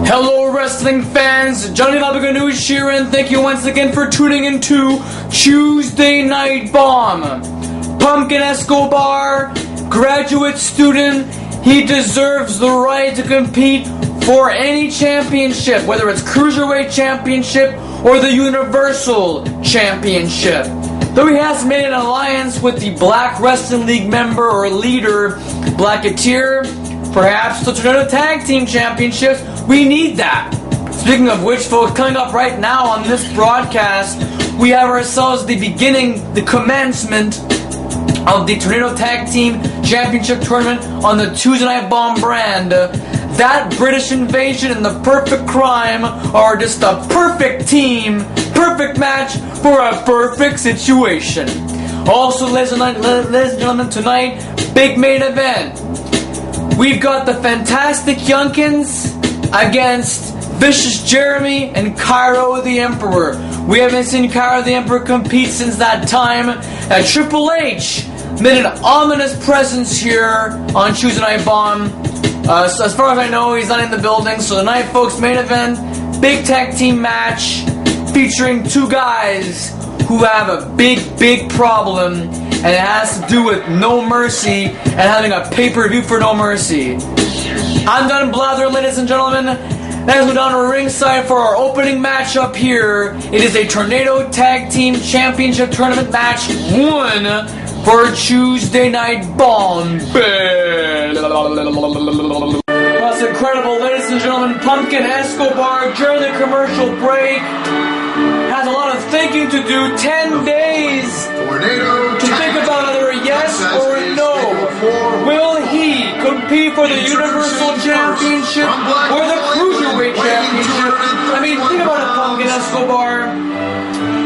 Hello wrestling fans, Johnny Labaganoush here, and thank you once again for tuning into Tuesday Night Bomb. Pumpkin Escobar, graduate student, he deserves the right to compete for any championship, whether it's Cruiserweight Championship or the Universal Championship. Though he has made an alliance with the Black Wrestling League member or leader, Blacketeer, perhaps the Tornado Tag Team Championships, we need that. Speaking of which, folks, coming up right now on this broadcast, we have ourselves the commencement of the Tornado Tag Team Championship Tournament on the Tuesday Night Bomb brand. That British Invasion and the Perfect Crime are just a perfect team, perfect match for a perfect situation. Also, ladies and gentlemen, tonight, big main event. We've got the Fantastic Youngkins against Vicious Jeremy and Cairo the Emperor. We haven't seen Cairo the Emperor compete since that time. Triple H made an ominous presence here on Tuesday Night Bomb. So as far as I know, he's not in the building. So tonight, folks, main event, big tag team match featuring two guys who have a big problem, and it has to do with No Mercy and having a pay-per-view for No Mercy. I'm done blathering, ladies and gentlemen. Let's go down to ringside for our opening match up here. It is a Tornado Tag Team Championship Tournament match 1 for Tuesday Night Bomb. That's incredible, ladies and gentlemen. Pumpkin Escobar, during the commercial break, has a lot of thinking to do. 10 days to think about either a yes or a no. Will he compete for the Universal Championship or the Cruiserweight Championship? I mean, think about it, Pumpkin Escobar.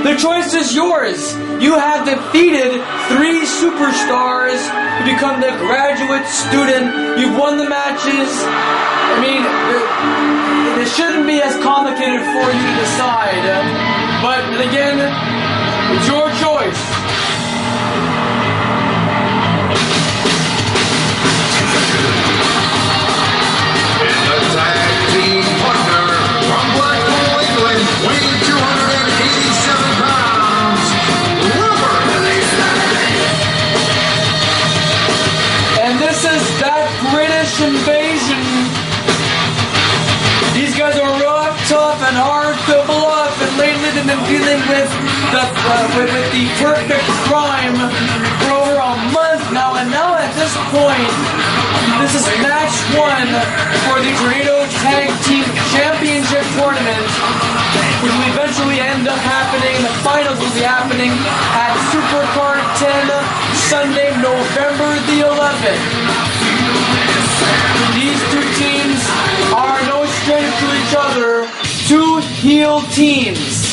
The choice is yours. You have defeated 3 superstars. You become the graduate student. You've won the matches. I mean, it shouldn't be as complicated for you to decide. But again, it's your choice. And the tag team partner from Blackpool, England, weighing 287 pounds, and this is that British Invasion. These guys are rough, tough, and hard to bluff, and lately they've been dealing with the Perfect Crime for over a month now, and now at this point, this is match 1 for the Tornado Tag Team Championship Tournament, which will eventually end up happening, the finals will be happening at Supercard 10, Sunday, November the 11th. These two teams are no strangers to each other, 2 heel teams.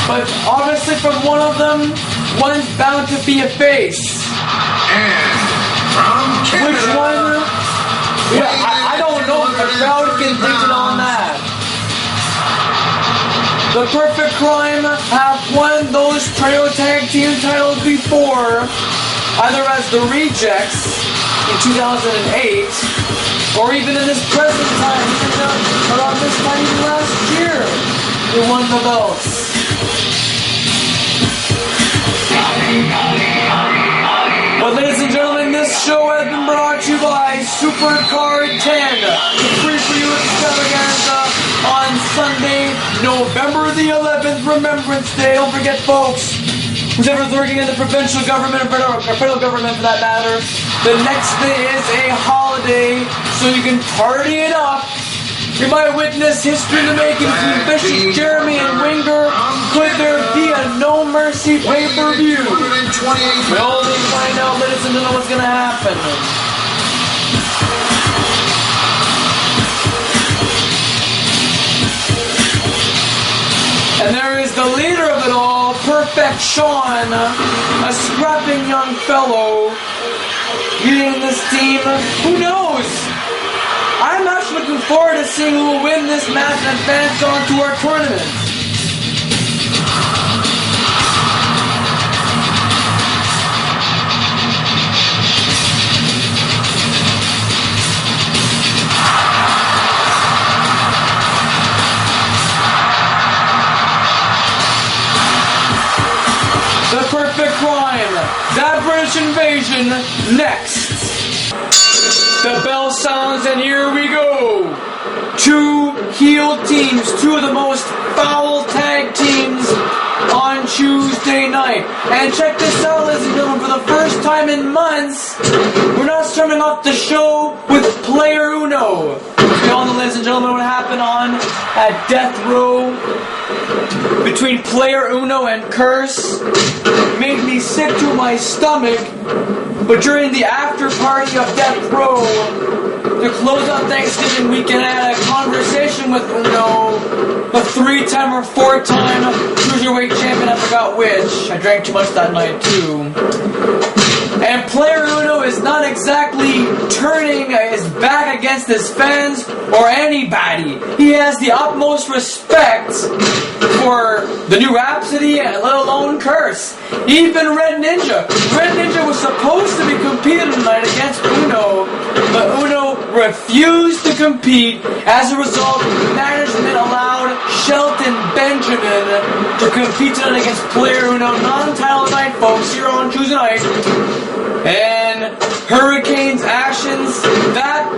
But obviously from one of them, one's bound to be a face. and from Canada, which one? Yeah, I don't know if the crowd can think on that. The Perfect Crime have won those Tornado Tag Team titles before, either as the Rejects in 2008, or even in this present time, around this time even last year, they won the belts. But ladies and gentlemen, this show has been brought to you by Supercard 10, free for you extravaganza on Sunday, November the 11th, Remembrance Day. Don't forget, folks, whoever's working in the provincial government or federal government for that matter, the next day is a holiday, so you can party it up. You might witness history in the making between Vicious Jeremy and Winger. Could there be a No Mercy pay-per-view? We'll only find out, ladies and gentlemen, what's going to happen. And there is the leader of it all, Perfect Sean, a scrapping young fellow leading this team. Who knows? I'm actually looking forward to seeing who will win this match and advance on to our tournament. French invasion next. The bell sounds and here we go. Two heel teams, two of the most foul tag teams on Tuesday night. And check this out, ladies and gentlemen, for the first time in months, we're not starting off the show with Player Uno. We all know, ladies and gentlemen, what happened on at Death Row between Player Uno and Curse. Made me sick to my stomach. But during the after party of Death Row, to close out Thanksgiving weekend, I had a conversation with Uno, a 3-time or 4-time cruiserweight champion, I forgot which. I drank too much that night too. And Player Uno is not exactly turning his back against his fans or anybody. He has the utmost respect for the new Rhapsody and let alone Curse. Even Red Ninja. Red Ninja was supposed to be competing tonight against Uno, but Uno refused to compete. As a result, management allowed Shelton Benjamin to compete tonight against Player Uno. Non-title night, folks, here on Tuesday night. And Hurricane's actions, that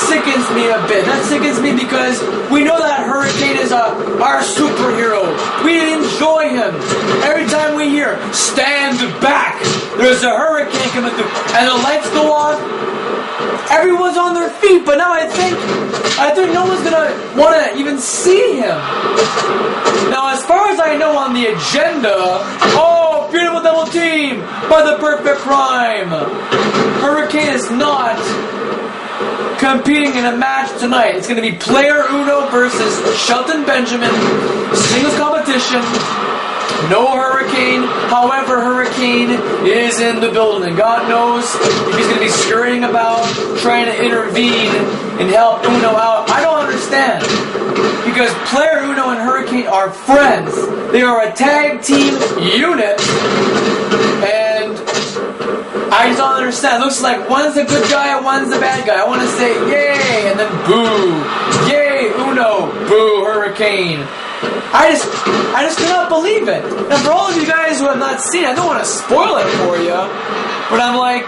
sickens me a bit. That sickens me because we know that Hurricane is our superhero. We enjoy him. Every time we hear, stand back, there's a hurricane coming through, and the lights go off, everyone's on their feet. But now I think no one's gonna want to even see him. Now, as far as I know on the agenda, beautiful double team by the Perfect Crime. Hurricane is not competing in a match tonight. It's going to be Player Uno versus Shelton Benjamin. Singles competition. No Hurricane. However, Hurricane is in the building. God knows if he's going to be scurrying about, trying to intervene and help Uno out. I don't understand. Because Player Uno and Hurricane are friends. They are a tag team unit. And I just don't understand. It looks like one's the good guy and one's the bad guy. I want to say yay and then boo. Yay, Uno. Boo, Hurricane. I just cannot believe it. And for all of you guys who have not seen it, I don't want to spoil it for you, but I'm like,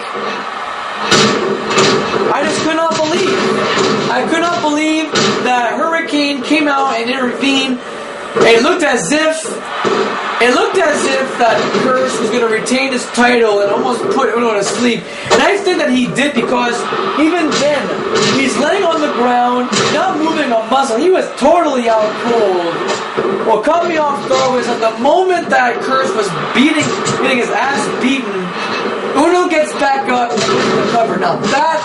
I just could not believe. I could not believe that Hurricane came out and intervened. It looked as if that Curse was going to retain his title and almost put Uno to sleep. And I think that he did, because even then, he's laying on the ground, not moving a muscle. He was totally out cold. What caught me off guard was at the moment that Curse was getting his ass beaten, Uno gets back up and goes to the cover. Now that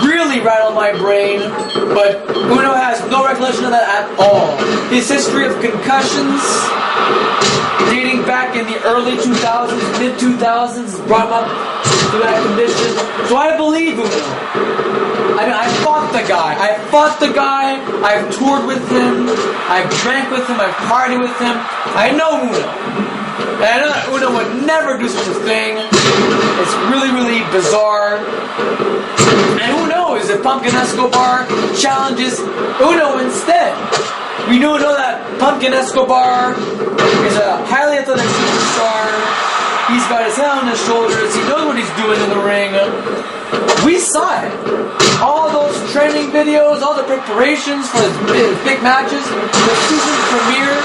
really rattled my brain, but Uno has no recollection of that at all. His history of concussions dating back in the early 2000s, mid-2000s, brought him up to that condition. So I believe Uno. I mean, I fought the guy. I've toured with him. I've drank with him. I've partied with him. I know Uno. And I know that Uno would never do such a thing. It's really, really bizarre. And who knows if Pumpkin Escobar challenges Uno instead? We do know that Pumpkin Escobar is a highly athletic superstar. He's got his head on his shoulders. He knows what he's doing in the ring. We saw it. All those training videos, all the preparations for his big matches, the season premiere,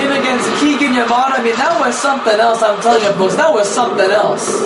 him against Keegan Yamada. I mean, that was something else. I'm telling you, folks, that was something else.